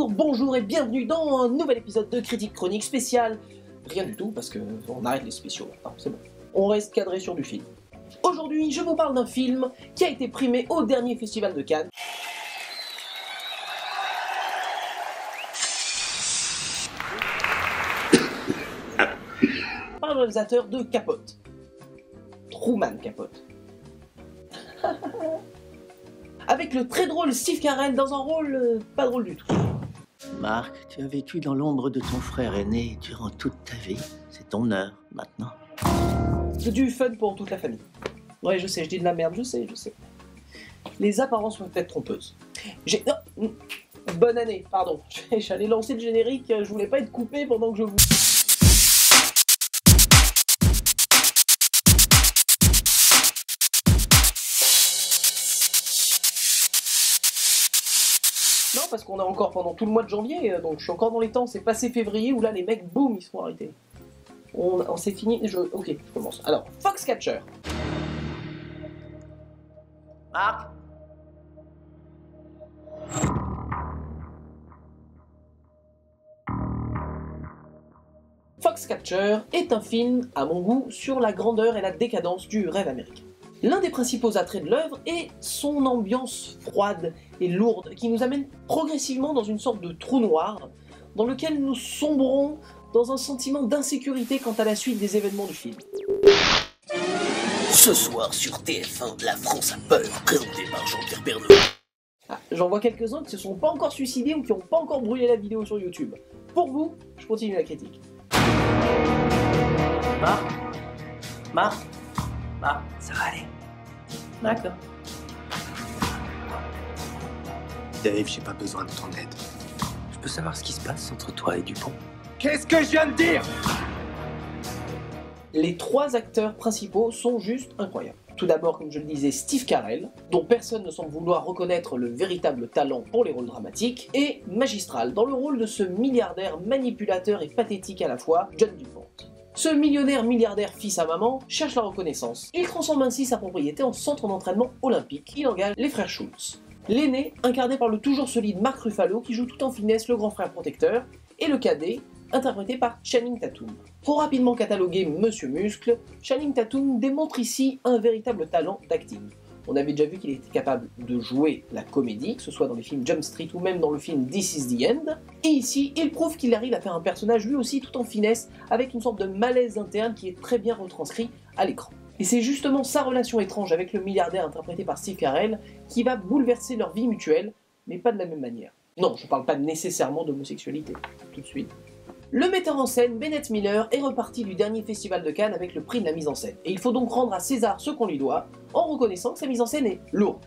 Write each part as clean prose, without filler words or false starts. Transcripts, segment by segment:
bonjour et bienvenue dans un nouvel épisode de Critique Chronique spécial. Rien du tout parce que on arrête les spéciaux maintenant, c'est bon. On reste cadré sur du film. Aujourd'hui, je vous parle d'un film qui a été primé au dernier festival de Cannes. Par le réalisateur de Capote. Truman Capote. Avec le très drôle Steve Carell dans un rôle pas drôle du tout. Marc, tu as vécu dans l'ombre de ton frère aîné durant toute ta vie. C'est ton heure, maintenant. C'est du fun pour toute la famille. Ouais, je sais, je dis de la merde, je sais. Les apparences peuvent être trompeuses. Non, bonne année, pardon. J'allais lancer le générique, je voulais pas être coupé pendant que je vous... Non, parce qu'on est encore pendant tout le mois de janvier, donc je suis encore dans les temps, c'est passé février où là les mecs, boum, ils se font arrêter. On s'est fini, ok, je commence. Alors, Foxcatcher. Marc? Foxcatcher est un film, à mon goût, sur la grandeur et la décadence du rêve américain. L'un des principaux attraits de l'œuvre est son ambiance froide et lourde qui nous amène progressivement dans une sorte de trou noir dans lequel nous sombrons dans un sentiment d'insécurité quant à la suite des événements du film. Ce soir sur TF1, la France a peur, présenté par Jean-Pierre Pernaut. Ah, j'en vois quelques-uns qui se sont pas encore suicidés ou qui n'ont pas encore brûlé la vidéo sur YouTube. Pour vous, je continue la critique. Marc, ça va aller. D'accord. Dave, j'ai pas besoin de ton aide. Je peux savoir ce qui se passe entre toi et Dupont? Qu'est-ce que je viens de dire? Les trois acteurs principaux sont juste incroyables. Tout d'abord, comme je le disais, Steve Carell, dont personne ne semble vouloir reconnaître le véritable talent pour les rôles dramatiques, et magistral dans le rôle de ce milliardaire manipulateur et pathétique à la fois, John Dupont. Ce millionnaire milliardaire fils à maman cherche la reconnaissance. Il transforme ainsi sa propriété en centre d'entraînement olympique. Il engage les frères Schultz. L'aîné, incarné par le toujours solide Mark Ruffalo, qui joue tout en finesse le grand frère protecteur, et le cadet, interprété par Channing Tatum. Pour rapidement cataloguer Monsieur Muscle, Channing Tatum démontre ici un véritable talent d'acting. On avait déjà vu qu'il était capable de jouer la comédie, que ce soit dans les films Jump Street ou même dans le film This Is the End, et ici, il prouve qu'il arrive à faire un personnage lui aussi tout en finesse, avec une sorte de malaise interne qui est très bien retranscrit à l'écran. Et c'est justement sa relation étrange avec le milliardaire interprété par Steve Carell qui va bouleverser leur vie mutuelle, mais pas de la même manière. Non, je parle pas nécessairement d'homosexualité, tout de suite. Le metteur en scène, Bennett Miller, est reparti du dernier festival de Cannes avec le prix de la mise en scène. Et il faut donc rendre à César ce qu'on lui doit, en reconnaissant que sa mise en scène est lourde.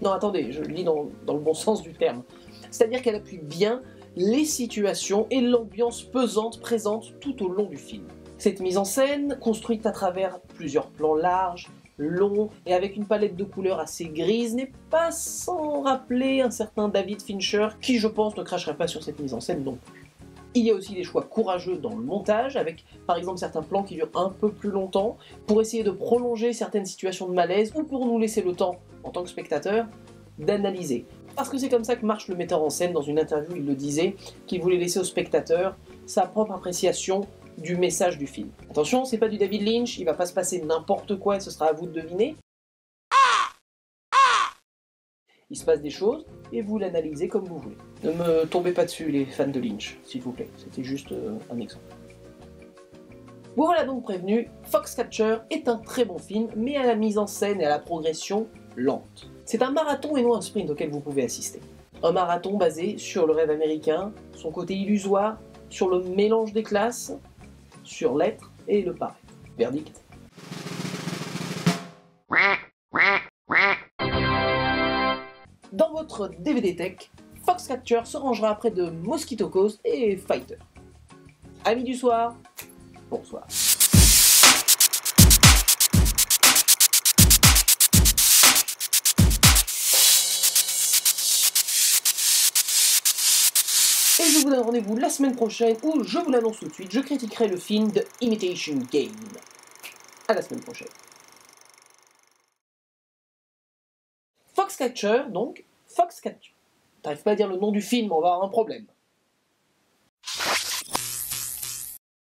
Non, attendez, je le lis dans le bon sens du terme. C'est-à-dire qu'elle appuie bien les situations et l'ambiance pesante présente tout au long du film. Cette mise en scène, construite à travers plusieurs plans larges, longs et avec une palette de couleurs assez grise, n'est pas sans rappeler un certain David Fincher, qui je pense ne cracherait pas sur cette mise en scène non plus. Il y a aussi des choix courageux dans le montage, avec par exemple certains plans qui durent un peu plus longtemps, pour essayer de prolonger certaines situations de malaise, ou pour nous laisser le temps, en tant que spectateur, d'analyser. Parce que c'est comme ça que marche le metteur en scène. Dans une interview, il le disait, qu'il voulait laisser au spectateur sa propre appréciation du message du film. Attention, c'est pas du David Lynch, il va pas se passer n'importe quoi et ce sera à vous de deviner. Il se passe des choses, et vous l'analysez comme vous voulez. Ne me tombez pas dessus, les fans de Lynch, s'il vous plaît. C'était juste un exemple. Vous voilà donc prévenu, Foxcatcher est un très bon film, mais à la mise en scène et à la progression lente. C'est un marathon et non un sprint auquel vous pouvez assister. Un marathon basé sur le rêve américain, son côté illusoire, sur le mélange des classes, sur l'être et le paraître. Verdict. Dans votre DVD Tech, Foxcatcher se rangera après de Mosquito Coast et Fighter. Amis du soir, bonsoir. Et je vous donne rendez-vous la semaine prochaine où, je vous l'annonce tout de suite, je critiquerai le film The Imitation Game. À la semaine prochaine. Foxcatcher, donc, Foxcatcher. T'arrives pas à dire le nom du film, on va avoir un problème.